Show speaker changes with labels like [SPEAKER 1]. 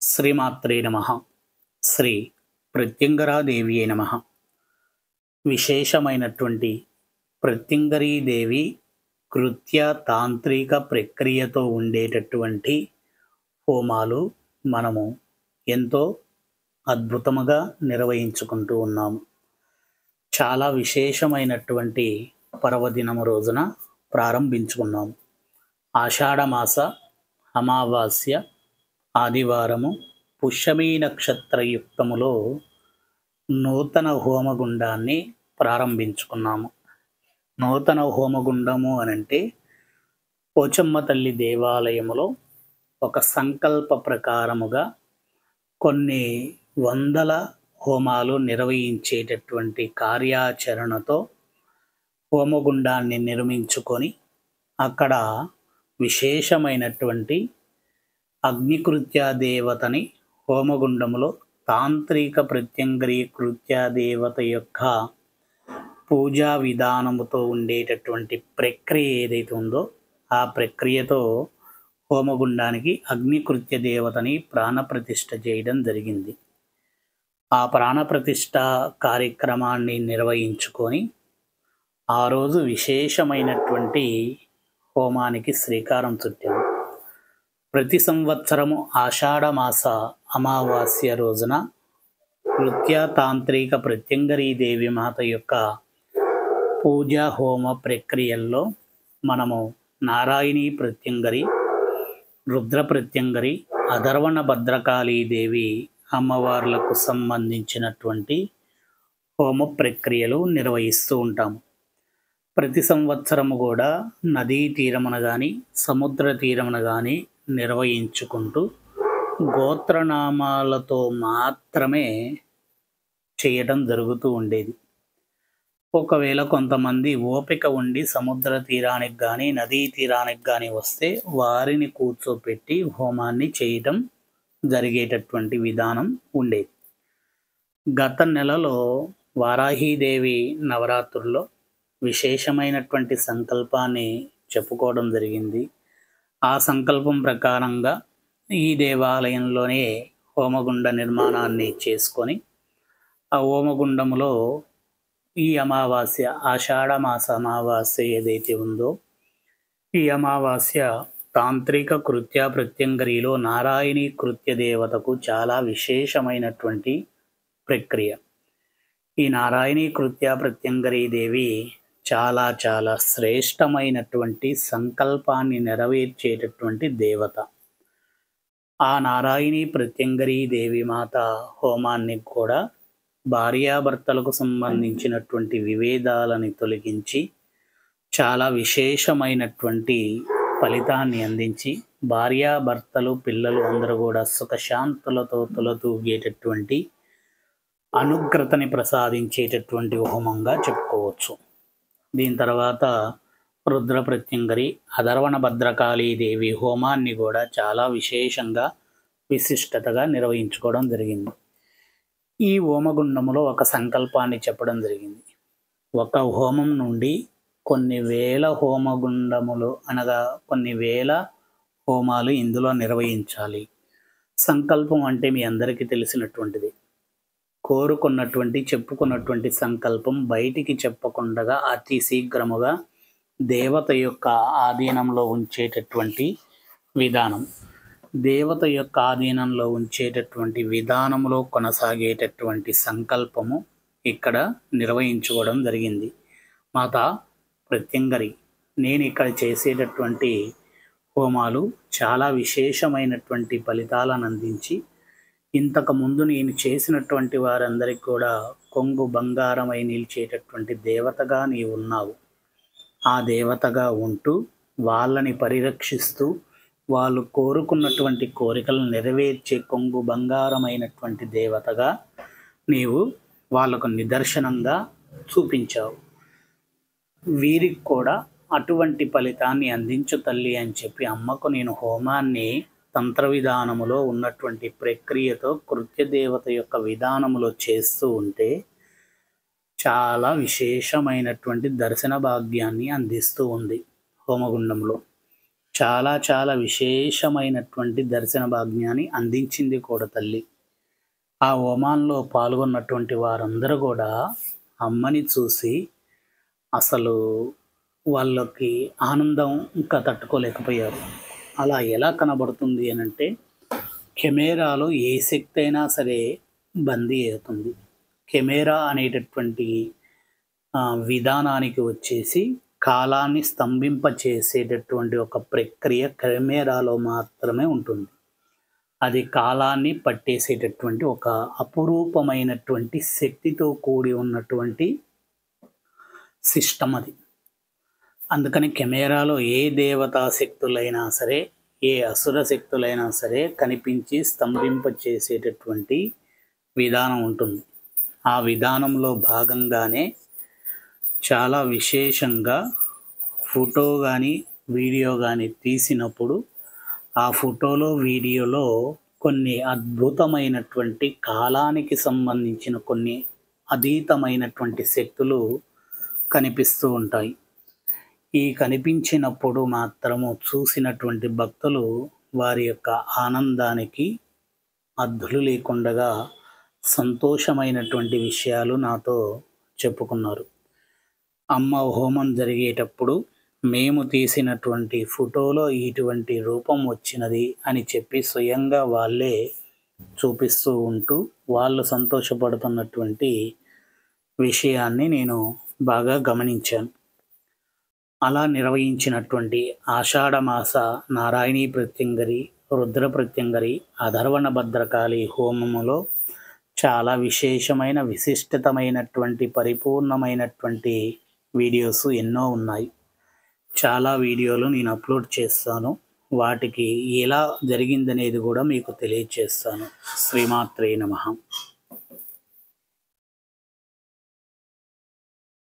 [SPEAKER 1] శ్రీమాత్రే నమః. శ్రీ ప్రత్యంగరాదేవియే నమః. విశేషమైనటువంటి ప్రత్యంగరీదేవి కృత్య తాంత్రిక ప్రక్రియతో ఉండేటటువంటి హోమాలు మనము ఎంతో అద్భుతముగా నిర్వహించుకుంటూ ఉన్నాము. చాలా విశేషమైనటువంటి పర్వదినము రోజున ప్రారంభించుకున్నాము. ఆషాఢమాస అమావాస్య ఆదివారము పుష్యమీ నక్షత్రయుక్తములో నూతన హోమగుండాన్ని ప్రారంభించుకున్నాము. నూతన హోమగుండము అనంటే పోచమ్మ తల్లి దేవాలయములో ఒక సంకల్ప ప్రకారముగా కొన్ని వందల హోమాలు నిర్వహించేటటువంటి కార్యాచరణతో హోమగుండాన్ని నిర్మించుకొని అక్కడ విశేషమైనటువంటి అగ్నికృత్యాదేవతని హోమగుండములో తాంత్రిక ప్రత్యంగరీ కృత్యాదేవత యొక్క పూజా విధానముతో ఉండేటటువంటి ప్రక్రియ ఏదైతే ఉందో ఆ ప్రక్రియతో హోమగుండానికి అగ్నికృత్య దేవతని ప్రాణప్రతిష్ఠ చేయడం జరిగింది. ఆ ప్రాణప్రతిష్ఠ కార్యక్రమాన్ని నిర్వహించుకొని ఆ రోజు విశేషమైనటువంటి హోమానికి శ్రీకారం చుట్టాము. ప్రతి సంవత్సరము ఆషాఢమాస అమావాస్య రోజున కృత్య తాంత్రిక ప్రత్యంగరీదేవి మాత యొక్క పూజా హోమ ప్రక్రియల్లో మనము నారాయణీ ప్రత్యంగరి, రుద్ర ప్రత్యంగరి, అధర్వణ భద్రకాళీదేవి అమ్మవార్లకు సంబంధించినటువంటి హోమ ప్రక్రియలు నిర్వహిస్తూ ఉంటాము. ప్రతి సంవత్సరము కూడా నదీ తీరమున కానీ సముద్ర తీరమున కానీ నిర్వహించుకుంటూ గోత్రనామాలతో మాత్రమే చేయటం జరుగుతూ ఉండేది. ఒకవేళ కొంతమంది ఓపిక ఉండి సముద్ర తీరానికి కానీ నదీ తీరానికి కానీ వస్తే వారిని కూర్చోపెట్టి హోమాన్ని చేయటం జరిగేటటువంటి విధానం ఉండేది. గత నెలలో వారాహీదేవి నవరాత్రుల్లో విశేషమైనటువంటి సంకల్పాన్ని చెప్పుకోవడం జరిగింది. ఆ సంకల్పం ప్రకారంగా ఈ దేవాలయంలోనే హోమగుండ నిర్మాణాన్ని చేసుకొని ఆ హోమగుండములో ఈ అమావాస్య ఆషాఢమాస అమావాస్య ఏదైతే ఉందో ఈ అమావాస్య తాంత్రిక కృత్య ప్రత్యంగరిలో నారాయణీ కృత్య దేవతకు చాలా విశేషమైనటువంటి ప్రక్రియ. ఈ నారాయణీ కృత్య ప్రత్యంగరీ దేవి చాలా చాలా శ్రేష్టమైనటువంటి సంకల్పాన్ని నెరవేర్చేటటువంటి దేవత. ఆ నారాయణీ ప్రత్యంగరీ దేవి మాత హోమాన్ని కూడా భార్యాభర్తలకు సంబంధించినటువంటి విభేదాలని తొలగించి చాలా విశేషమైనటువంటి ఫలితాన్ని అందించి భార్యాభర్తలు పిల్లలు అందరూ కూడా సుఖశాంతులతో తులతూగేటటువంటి అనుగ్రతని ప్రసాదించేటటువంటి హోమంగా చెప్పుకోవచ్చు. దీని తర్వాత రుద్ర ప్రత్యంగరి, అధర్వణ భద్రకాళీదేవి హోమాన్ని కూడా చాలా విశేషంగా విశిష్టతగా నిర్వహించుకోవడం జరిగింది. ఈ హోమగుండములో ఒక సంకల్పాన్ని చెప్పడం జరిగింది. ఒక హోమం నుండి కొన్ని వేల హోమగుండములు అనగా కొన్ని వేల హోమాలు ఇందులో నిర్వహించాలి. సంకల్పం అంటే మీ అందరికీ తెలిసినటువంటిది. కోరుకున్నటువంటి చెప్పుకున్నటువంటి సంకల్పం బయటికి చెప్పకుండా అతి శీఘ్రముగా దేవత యొక్క ఆధీనంలో ఉంచేటటువంటి విధానం. దేవత యొక్క ఆధీనంలో ఉంచేటటువంటి విధానంలో కొనసాగేటటువంటి సంకల్పము ఇక్కడ నిర్వహించుకోవడం జరిగింది. మాత ప్రత్యంగరి, నేను ఇక్కడ చేసేటటువంటి హోమాలు చాలా విశేషమైనటువంటి ఫలితాలను అందించి ఇంతకుముందు నేను చేసినటువంటి వారందరికీ కూడా కొంగు బంగారమై నిలిచేటటువంటి దేవతగా నీవు ఉన్నావు. ఆ దేవతగా ఉంటూ వాళ్ళని పరిరక్షిస్తూ వాళ్ళు కోరుకున్నటువంటి కోరికలను నెరవేర్చే కొంగు బంగారమైనటువంటి దేవతగా నీవు వాళ్ళకు నిదర్శనంగా చూపించావు. వీరికి కూడా అటువంటి ఫలితాన్ని అందించు తల్లి అని చెప్పి అమ్మకు నేను హోమాన్ని తంత్ర విధానములో ఉన్నటువంటి ప్రక్రియతో కృత్యదేవత యొక్క విధానములో చేస్తూ ఉంటే చాలా విశేషమైనటువంటి దర్శన భాగ్యాన్ని అందిస్తూ ఉంది. హోమగుండంలో చాలా చాలా విశేషమైనటువంటి దర్శన భాగ్యాన్ని అందించింది కూడా తల్లి. ఆ హోమాల్లో పాల్గొన్నటువంటి వారందరూ కూడా అమ్మని చూసి అసలు వాళ్ళకి ఆనందం ఇంకా తట్టుకోలేకపోయారు. అలా ఎలా కనబడుతుంది అనంటే, కెమెరాలో ఏ శక్తి అయినా సరే బందీ అవుతుంది. కెమెరా అనేటటువంటి విధానానికి వచ్చేసి కాలాన్ని స్తంభింపచేసేటటువంటి ఒక ప్రక్రియ కెమెరాలో మాత్రమే ఉంటుంది. అది కాలాన్ని పట్టేసేటటువంటి ఒక అపురూపమైనటువంటి శక్తితో కూడి ఉన్నటువంటి సిస్టమ్ అది. అందుకని కెమెరాలో ఏ దేవతా శక్తులైనా సరే, ఏ అసుర శక్తులైనా సరే కనిపించి స్తంభింపచేసేటటువంటి విధానం ఉంటుంది. ఆ విధానంలో భాగంగానే చాలా విశేషంగా ఫోటో కానీ వీడియో కానీ తీసినప్పుడు ఆ ఫోటోలో వీడియోలో కొన్ని అద్భుతమైనటువంటి కాలానికి సంబంధించిన కొన్ని అతీతమైనటువంటి శక్తులు కనిపిస్తూ ఉంటాయి. ఈ కనిపించినప్పుడు మాత్రము చూసినటువంటి భక్తులు వారి యొక్క ఆనందానికి అద్దులు లేకుండా సంతోషమైనటువంటి విషయాలు నాతో చెప్పుకున్నారు. అమ్మ హోమం జరిగేటప్పుడు మేము తీసినటువంటి ఫోటోలో ఇటువంటి రూపం వచ్చినది అని చెప్పి స్వయంగా వాళ్ళే చూపిస్తూ ఉంటూ వాళ్ళు సంతోషపడుతున్నటువంటి విషయాన్ని నేను బాగా గమనించాను. అలా నిర్వహించినటువంటి ఆషాఢమాస నారాయణీ ప్రత్యంగరి, రుద్ర ప్రత్యంగరి, అధర్వణ భద్రకాళి హోమములో చాలా విశేషమైన విశిష్టతమైనటువంటి పరిపూర్ణమైనటువంటి వీడియోస్ ఎన్నో ఉన్నాయి. చాలా వీడియోలు నేను అప్లోడ్ చేస్తాను. వాటికి ఎలా జరిగిందనేది కూడా మీకు తెలియజేస్తాను. శ్రీమాత్రే నమః.